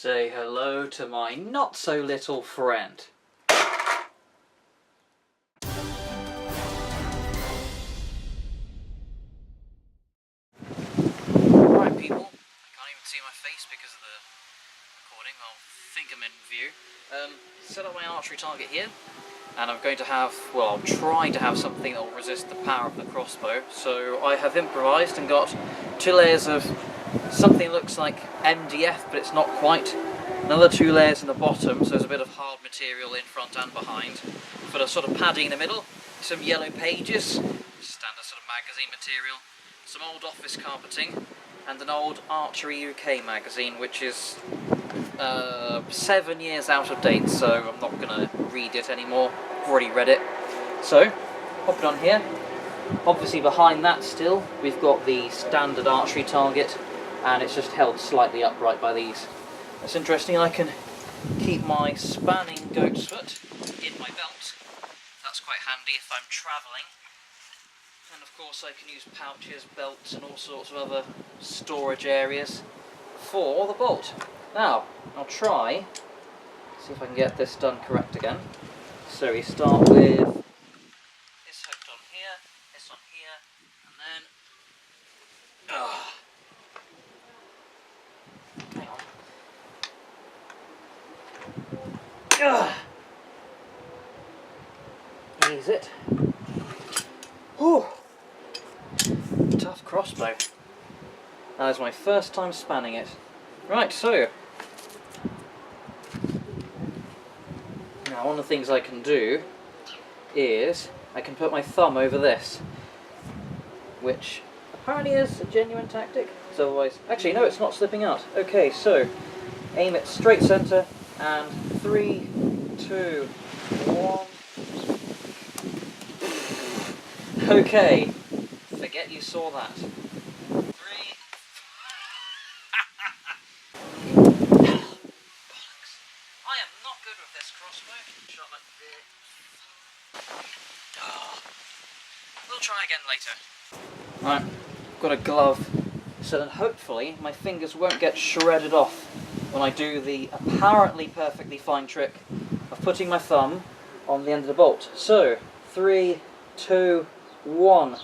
Say hello to my not-so-little friend. Right, people. I can't even see my face because of the recording. I think I'm in view. Set up my archery target here, and I'm going to have, well, I'll try to have something that will resist the power of the crossbow. So I have improvised and got 2 layers of something that looks like MDF, but it's not quite. Another 2 layers in the bottom, so there's a bit of hard material in front and behind. For the sort of padding in the middle, some yellow pages, standard sort of magazine material, some old office carpeting, and an old Archery UK magazine, which is 7 years out of date, so I'm not going to read it anymore. I've already read it. So, pop it on here. Obviously behind that still, we've got the standard archery target, and it's just held slightly upright by these. That's interesting, I can keep my spanning goat's foot in my belt. That's quite handy if I'm travelling. And of course I can use pouches, belts and all sorts of other storage areas for the bolt. Now, I'll try, see if I can get this done correct again. So we start with this hooked on here, this on here, and then... hang on. Ease it. Whew. Tough crossbow. That is my first time spanning it. Right, so now one of the things I can do is I can put my thumb over this, which apparently is a genuine tactic. So otherwise, actually no, it's not slipping out. Okay, so aim it straight centre, and 3, 2, 1. Okay, forget you saw that. 3. Bollocks. I am not good with this crossbow. Shot like this. Oh. We'll try again later. Right, I've got a glove, so then hopefully my fingers won't get shredded off when I do the apparently perfectly fine trick of putting my thumb on the end of the bolt. So, 3, 2, 1.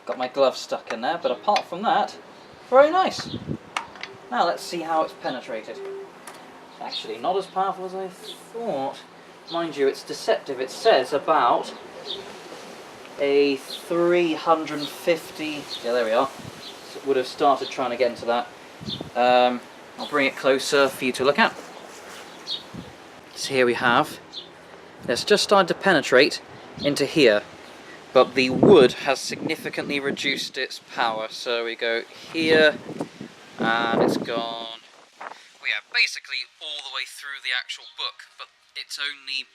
Got my glove stuck in there, but apart from that, very nice. Now let's see how it's penetrated. Actually, not as powerful as I thought. Mind you, it's deceptive. It says about a 350... yeah, there we are. So would have started trying to get into that. I'll bring it closer for you to look at. So here we have. It's just started to penetrate into here, but the wood has significantly reduced its power. So we go here, and it's gone. Well, yeah, basically all the way through the actual book, but it's only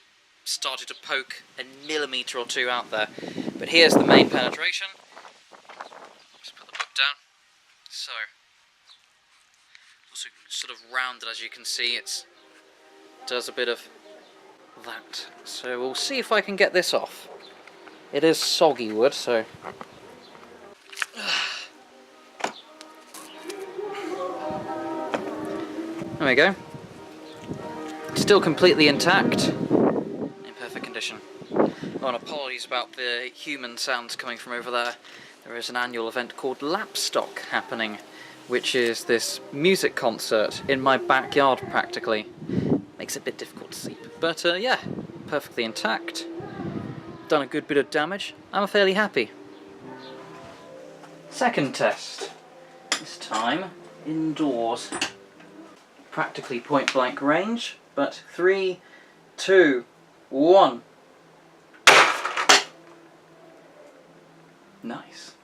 started to poke a millimetre or 2 out there. But here's the main penetration. Just put the book down. So, also sort of rounded, as you can see. It does a bit of that. So we'll see if I can get this off. It is soggy wood, so... there we go. Still completely intact. In perfect condition. Oh, and apologies about the human sounds coming from over there. There is an annual event called Lapstock happening, which is this music concert in my backyard practically. Makes it a bit difficult to sleep. But yeah, perfectly intact. Done a good bit of damage. I'm fairly happy. Second test. This time indoors. Practically point blank range, but 3, 2, 1. Nice.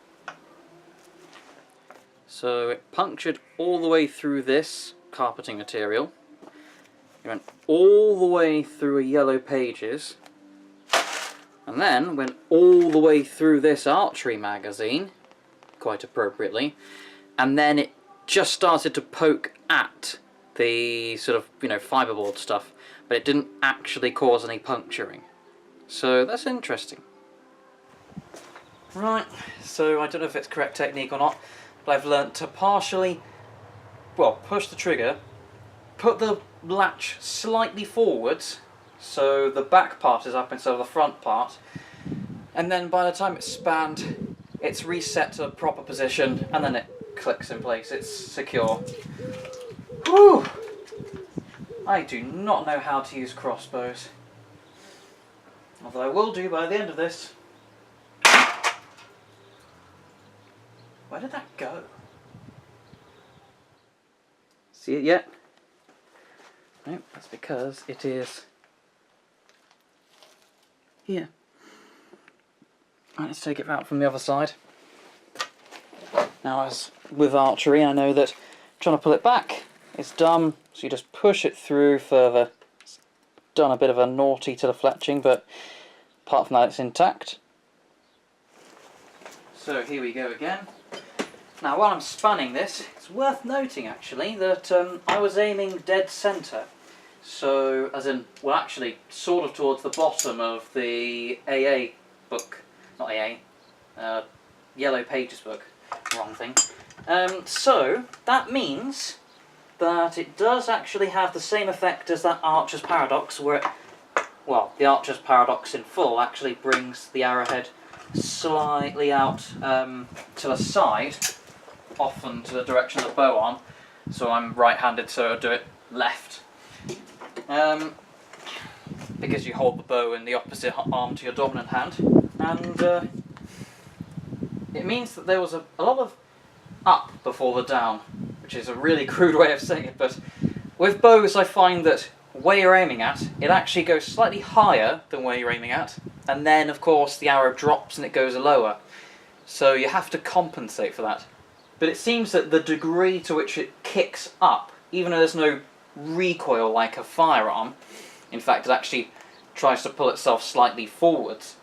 So it punctured all the way through this carpeting material. It went all the way through a yellow pages, and then went all the way through this archery magazine, quite appropriately, and then it just started to poke at the sort of, fiberboard stuff, but it didn't actually cause any puncturing. So that's interesting. Right, so I don't know if it's correct technique or not, but I've learnt to partially, well, push the trigger, put the latch slightly forwards, so the back part is up instead of the front part, and then by the time it's spanned, it's reset to a proper position, and then it clicks in place. It's secure. Whew! I do not know how to use crossbows. Although I will do by the end of this. Where did that go? See it yet? Nope, that's because it is here. Right, let's take it out from the other side. Now, as with archery, I know that trying to pull it back is dumb, so you just push it through further. It's done a bit of a naughty to the fletching, but apart from that, it's intact. So here we go again. Now, while I'm spanning this, it's worth noting actually that I was aiming dead centre. So, as in, well, actually, sort of towards the bottom of the AA book. Not AA, Yellow Pages book. Wrong thing. So, that means that it does actually have the same effect as that Archer's Paradox, where it, well, the Archer's Paradox in full actually brings the arrowhead slightly out to the side, often to the direction of the bow arm. So I'm right-handed, so I'll do it left. Because you hold the bow in the opposite arm to your dominant hand, and it means that there was a lot of up before the down, which is a really crude way of saying it, but with bows I find that where you're aiming at, it actually goes slightly higher than where you're aiming at, and then of course the arrow drops and it goes lower, so you have to compensate for that. But it seems that the degree to which it kicks up, even though there's no recoil like a firearm, in fact it actually tries to pull itself slightly forwards,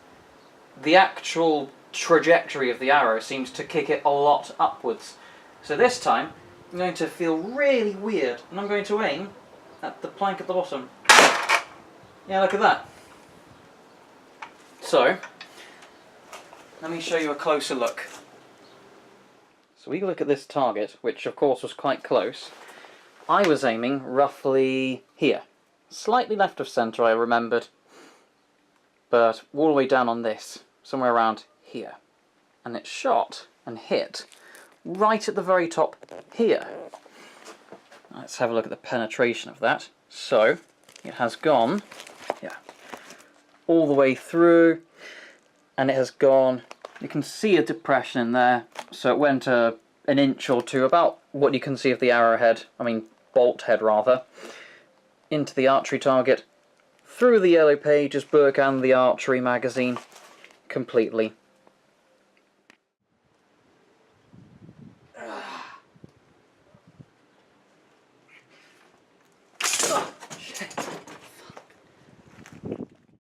the actual trajectory of the arrow seems to kick it a lot upwards. So this time I'm going to feel really weird, and I'm going to aim at the plank at the bottom. Yeah, look at that. So, let me show you a closer look. So we look at this target, which of course was quite close. I was aiming roughly here. Slightly left of centre, I remembered, but all the way down on this, somewhere around here. And it shot and hit right at the very top here. Let's have a look at the penetration of that. So, it has gone, yeah, all the way through, and it has gone, you can see a depression in there, so it went an inch or two, about what you can see of the arrowhead, I mean bolt head rather, into the archery target, through the Yellow Pages book and the archery magazine, completely